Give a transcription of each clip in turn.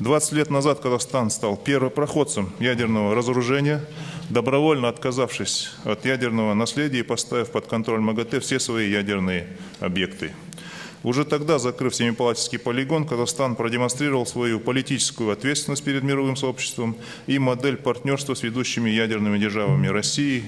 20 лет назад Казахстан стал первопроходцем ядерного разоружения, добровольно отказавшись от ядерного наследия и поставив под контроль МАГАТЭ все свои ядерные объекты. Уже тогда, закрыв Семипалатинский полигон, Казахстан продемонстрировал свою политическую ответственность перед мировым сообществом и модель партнерства с ведущими ядерными державами России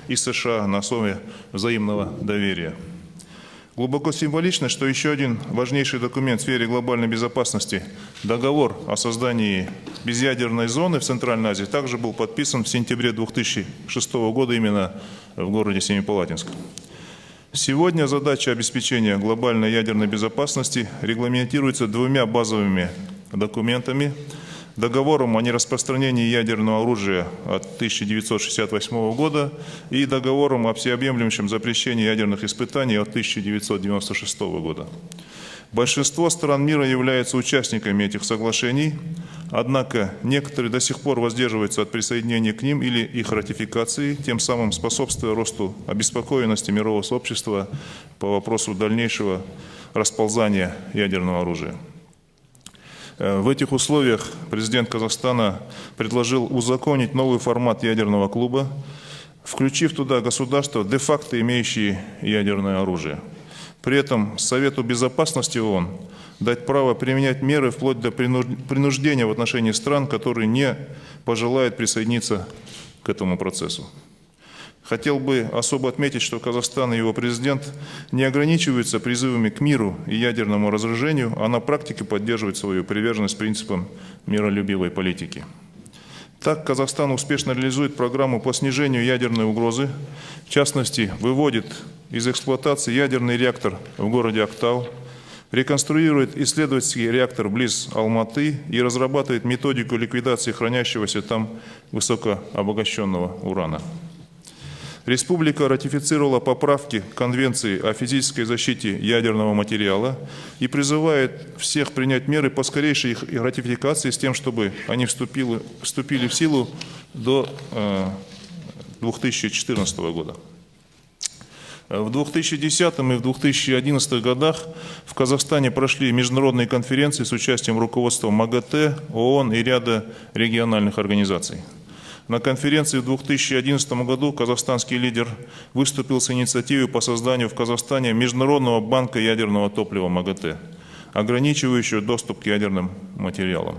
и США на основе взаимного доверия. Глубоко символично, что еще один важнейший документ в сфере глобальной безопасности – договор о создании безъядерной зоны в Центральной Азии также был подписан в сентябре 2006 года именно в городе Семипалатинск. Сегодня задача обеспечения глобальной ядерной безопасности регламентируется двумя базовыми документами: договором о нераспространении ядерного оружия от 1968 года и договором о всеобъемлющем запрещении ядерных испытаний от 1996 года. Большинство стран мира являются участниками этих соглашений, однако некоторые до сих пор воздерживаются от присоединения к ним или их ратификации, тем самым способствуя росту обеспокоенности мирового сообщества по вопросу дальнейшего расползания ядерного оружия. В этих условиях президент Казахстана предложил узаконить новый формат ядерного клуба, включив туда государства, де-факто имеющие ядерное оружие. При этом Совету Безопасности ООН дать право применять меры вплоть до принуждения в отношении стран, которые не пожелают присоединиться к этому процессу. Хотел бы особо отметить, что Казахстан и его президент не ограничиваются призывами к миру и ядерному разоружению, а на практике поддерживает свою приверженность принципам миролюбивой политики. Так, Казахстан успешно реализует программу по снижению ядерной угрозы, в частности, выводит из эксплуатации ядерный реактор в городе Актау, реконструирует исследовательский реактор близ Алматы и разрабатывает методику ликвидации хранящегося там высокообогащенного урана. Республика ратифицировала поправки к Конвенции о физической защите ядерного материала и призывает всех принять меры по скорейшей их ратификации с тем, чтобы они вступили в силу до 2014 года. В 2010 и в 2011 годах в Казахстане прошли международные конференции с участием руководства МАГАТЭ, ООН и ряда региональных организаций. На конференции в 2011 году казахстанский лидер выступил с инициативой по созданию в Казахстане Международного банка ядерного топлива МАГАТЭ, ограничивающего доступ к ядерным материалам.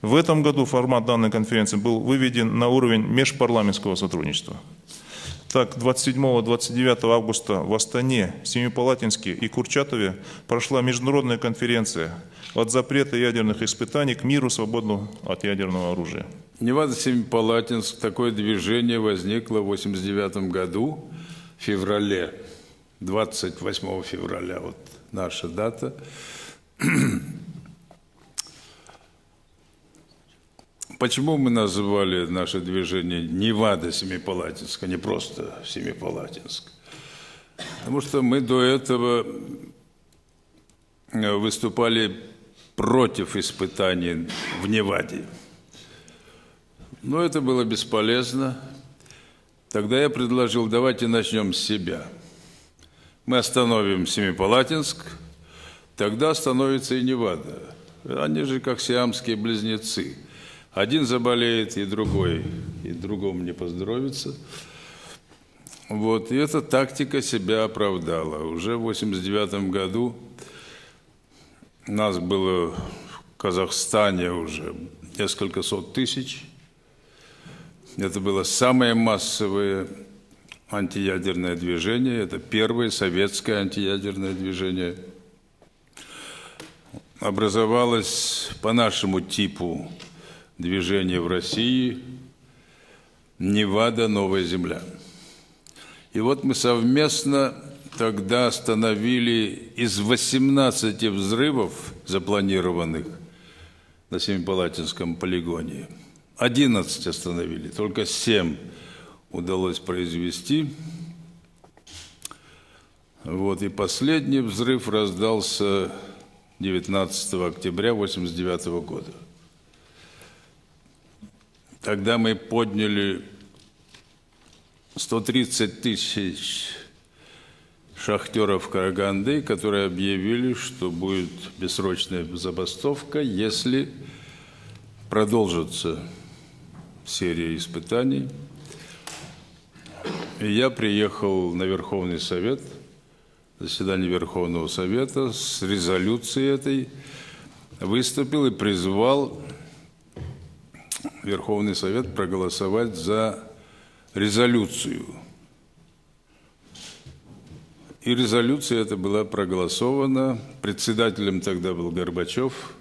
В этом году формат данной конференции был выведен на уровень межпарламентского сотрудничества. Так, 27-29 августа в Астане, Семипалатинске и Курчатове прошла международная конференция «От запрета ядерных испытаний к миру, свободному от ядерного оружия». Невада-Семипалатинск, такое движение возникло в 1989 году, в феврале, 28 февраля, вот наша дата. Почему мы называли наше движение Невада-Семипалатинск, а не просто Семипалатинск? Потому что мы до этого выступали против испытаний в Неваде. Но это было бесполезно. Тогда я предложил, давайте начнем с себя. Мы остановим Семипалатинск, тогда остановится и Невада. Они же как сиамские близнецы. Один заболеет, и другой, и другому не поздоровится. Вот. И эта тактика себя оправдала. Уже в 1989 году нас было в Казахстане уже несколько сот тысяч. Это было самое массовое антиядерное движение. Это первое советское антиядерное движение. Образовалось по нашему типу движение в России «Невада. Новая земля». И вот мы совместно тогда остановили из 18 взрывов, запланированных на Семипалатинском полигоне, 11 остановили, только 7 удалось произвести. Вот, и последний взрыв раздался 19 октября 1989 года. Тогда мы подняли 130 тысяч шахтеров Караганды, которые объявили, что будет бессрочная забастовка, если продолжится серия испытаний. И я приехал на Верховный Совет, заседание Верховного Совета с резолюцией этой, выступил и призвал Верховный Совет проголосовать за резолюцию. И резолюция эта была проголосована. Председателем тогда был Горбачев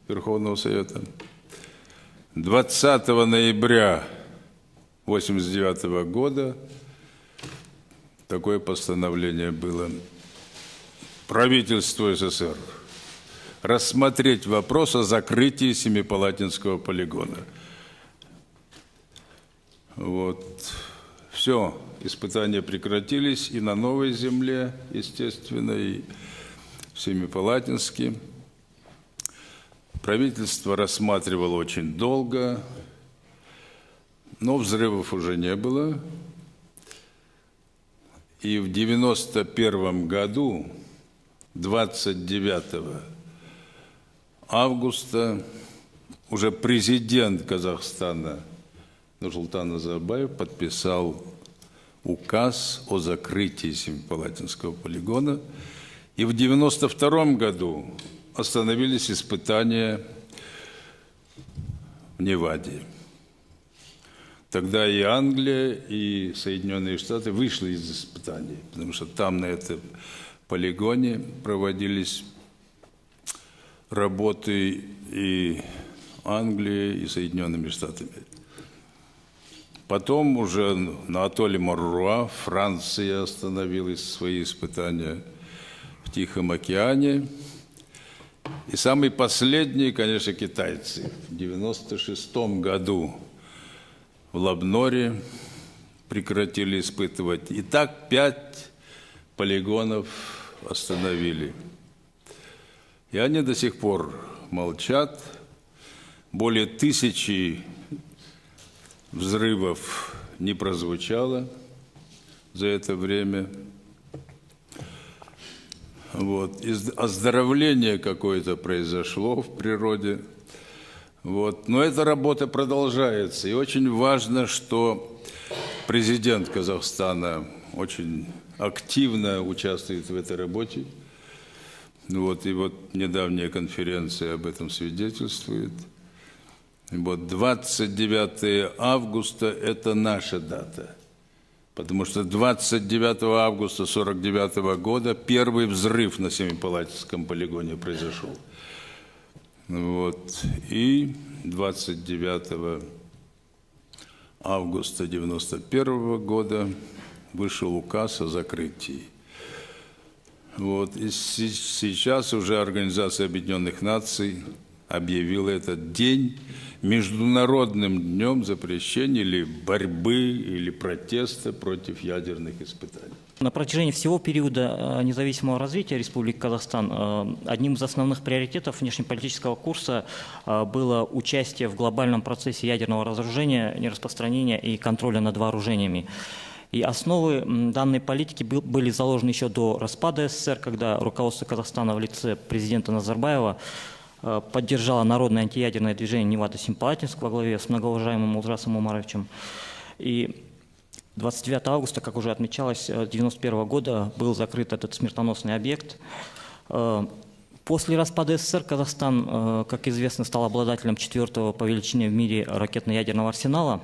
Верховного Совета. 20 ноября 1989 года такое постановление было. Правительству СССР рассмотреть вопрос о закрытии Семипалатинского полигона. Вот. Все, испытания прекратились и на Новой Земле, естественно, и в Семипалатинске. Правительство рассматривало очень долго, но взрывов уже не было. И в 1991 году, 29 августа, уже президент Казахстана Нурсултан Назарбаев подписал указ о закрытии Семипалатинского полигона. И в 1992 году остановились испытания в Неваде. Тогда и Англия, и Соединенные Штаты вышли из испытаний, потому что там на этом полигоне проводились работы и Англии, и Соединенными Штатами. Потом уже на атолле Маруруа Франция остановила свои испытания в Тихом океане. И самые последние, конечно, китайцы. В 1996 году в Лабноре прекратили испытывать. И так 5 полигонов остановили. И они до сих пор молчат. Более 1000 взрывов не прозвучало за это время. Вот. И оздоровление какое-то произошло в природе. Вот. Но эта работа продолжается. И очень важно, что президент Казахстана очень активно участвует в этой работе. Вот. И вот недавняя конференция об этом свидетельствует. Вот 29 августа – это наша дата. Потому что 29 августа 1949 года первый взрыв на Семипалатинском полигоне произошел. Вот. И 29 августа 1991 года вышел указ о закрытии. Вот. И сейчас уже Организация Объединенных Наций объявила этот день Международным днем запрещения или борьбы, или протеста против ядерных испытаний. На протяжении всего периода независимого развития Республики Казахстан одним из основных приоритетов внешнеполитического курса было участие в глобальном процессе ядерного разоружения, нераспространения и контроля над вооружениями. И основы данной политики были заложены еще до распада СССР, когда руководство Казахстана в лице президента Назарбаева поддержала народное антиядерное движение Невада-Семипалатинск во главе с многоуважаемым Улжасом Умаровичем. И 29 августа, как уже отмечалось, 1991 года был закрыт этот смертоносный объект. После распада СССР Казахстан, как известно, стал обладателем 4-го по величине в мире ракетно-ядерного арсенала.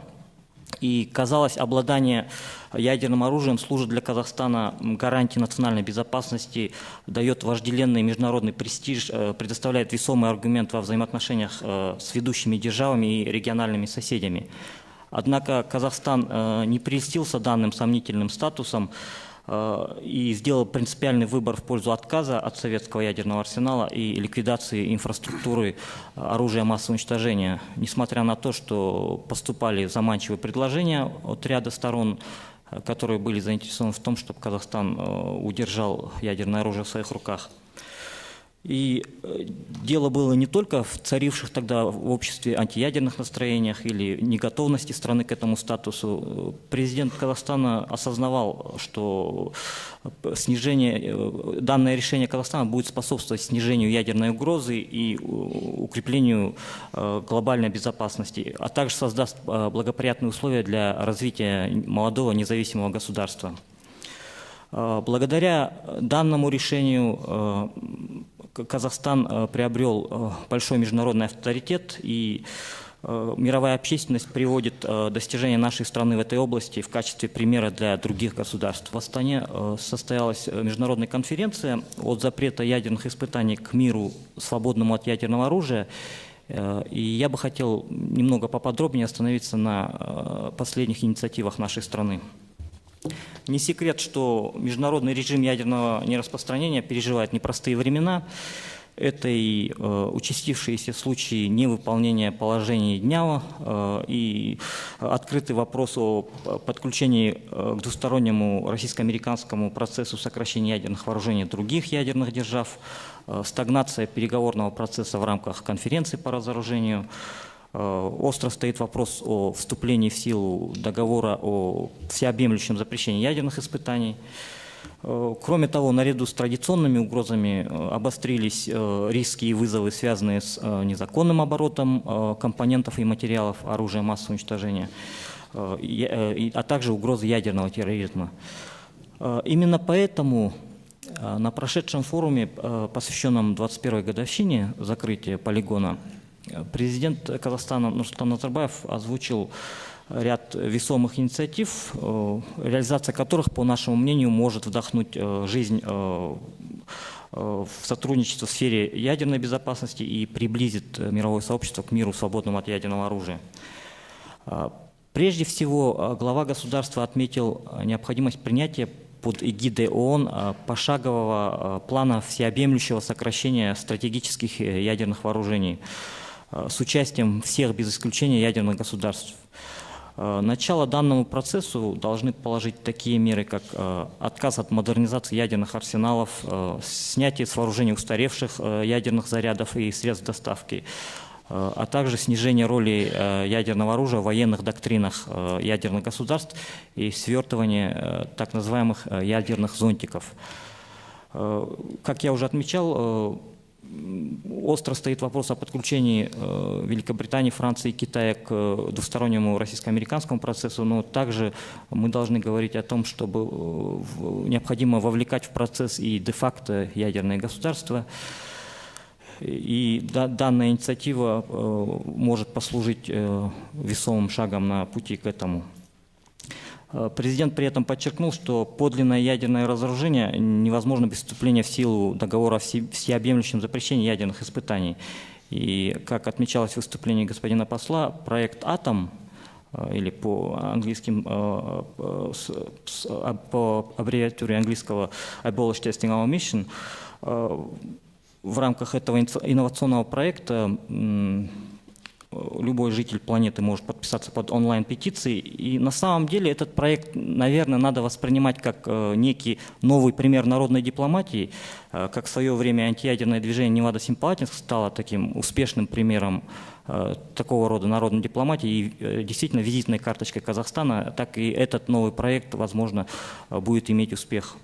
И, казалось, обладание ядерным оружием служит для Казахстана гарантией национальной безопасности, дает вожделенный международный престиж, предоставляет весомый аргумент во взаимоотношениях с ведущими державами и региональными соседями. Однако Казахстан не прельстился данным сомнительным статусом и сделал принципиальный выбор в пользу отказа от советского ядерного арсенала и ликвидации инфраструктуры оружия массового уничтожения. Несмотря на то, что поступали заманчивые предложения от ряда сторон, которые были заинтересованы в том, чтобы Казахстан удержал ядерное оружие в своих руках. И дело было не только в царивших тогда в обществе антиядерных настроениях или неготовности страны к этому статусу. Президент Казахстана осознавал, что данное решение Казахстана будет способствовать снижению ядерной угрозы и укреплению глобальной безопасности, а также создаст благоприятные условия для развития молодого независимого государства. Благодаря данному решению Казахстан приобрел большой международный авторитет, и мировая общественность приводит достижения нашей страны в этой области в качестве примера для других государств. В Астане состоялась международная конференция «От запрета ядерных испытаний к миру, свободному от ядерного оружия». И я бы хотел немного поподробнее остановиться на последних инициативах нашей страны. Не секрет, что международный режим ядерного нераспространения переживает непростые времена. Это и участившиеся случаи невыполнения положений дня, и открытый вопрос о подключении к двустороннему российско-американскому процессу сокращения ядерных вооружений других ядерных держав, стагнация переговорного процесса в рамках конференции по разоружению. Остро стоит вопрос о вступлении в силу договора о всеобъемлющем запрещении ядерных испытаний. Кроме того, наряду с традиционными угрозами обострились риски и вызовы, связанные с незаконным оборотом компонентов и материалов оружия массового уничтожения, а также угрозы ядерного терроризма. Именно поэтому на прошедшем форуме, посвященном 21-й годовщине закрытия полигона, президент Казахстана Нурсултан Назарбаев озвучил ряд весомых инициатив, реализация которых, по нашему мнению, может вдохнуть жизнь в сотрудничество в сфере ядерной безопасности и приблизит мировое сообщество к миру, свободному от ядерного оружия. Прежде всего, глава государства отметил необходимость принятия под эгидой ООН пошагового плана всеобъемлющего сокращения стратегических ядерных вооружений с участием всех без исключения ядерных государств. Начало данному процессу должны положить такие меры, как отказ от модернизации ядерных арсеналов, снятие с вооружения устаревших ядерных зарядов и средств доставки, а также снижение роли ядерного оружия в военных доктринах ядерных государств и свертывание так называемых ядерных зонтиков. Как я уже отмечал, остро стоит вопрос о подключении Великобритании, Франции и Китая к двустороннему российско-американскому процессу, но также мы должны говорить о том, чтобы необходимо вовлекать в процесс и де-факто ядерные государства. И данная инициатива может послужить весомым шагом на пути к этому. Президент при этом подчеркнул, что подлинное ядерное разоружение невозможно без вступления в силу договора о всеобъемлющем запрещении ядерных испытаний. И, как отмечалось в выступлении господина посла, проект «Атом», или по аббревиатуре английского «Abolish Testing Our Mission», в рамках этого инновационного проекта любой житель планеты может подписаться под онлайн-петицией. И на самом деле этот проект, наверное, надо воспринимать как некий новый пример народной дипломатии. Как в свое время антиядерное движение Невада-Симпатинск стало таким успешным примером такого рода народной дипломатии и действительно визитной карточкой Казахстана, так и этот новый проект, возможно, будет иметь успех.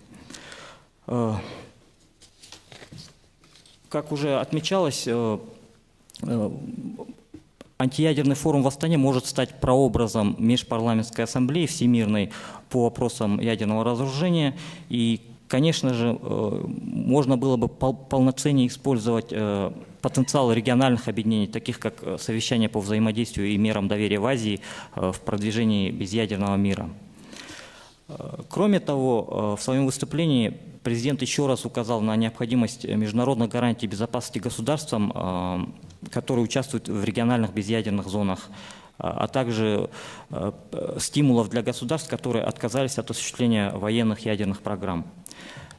Как уже отмечалось, антиядерный форум в Астане может стать прообразом Межпарламентской ассамблеи Всемирной по вопросам ядерного разоружения. И, конечно же, можно было бы полноценнее использовать потенциал региональных объединений, таких как совещание по взаимодействию и мерам доверия в Азии в продвижении безъядерного мира. Кроме того, в своем выступлении президент еще раз указал на необходимость международных гарантий безопасности государствам, которые участвуют в региональных безъядерных зонах, а также стимулов для государств, которые отказались от осуществления военных ядерных программ.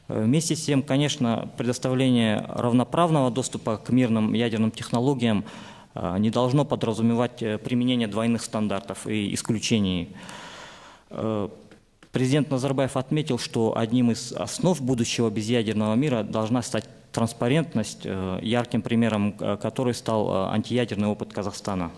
Вместе с тем, конечно, предоставление равноправного доступа к мирным ядерным технологиям не должно подразумевать применение двойных стандартов и исключений. Президент Назарбаев отметил, что одним из основ будущего безъядерного мира должна стать транспарентность, ярким примером которой стал антиядерный опыт Казахстана.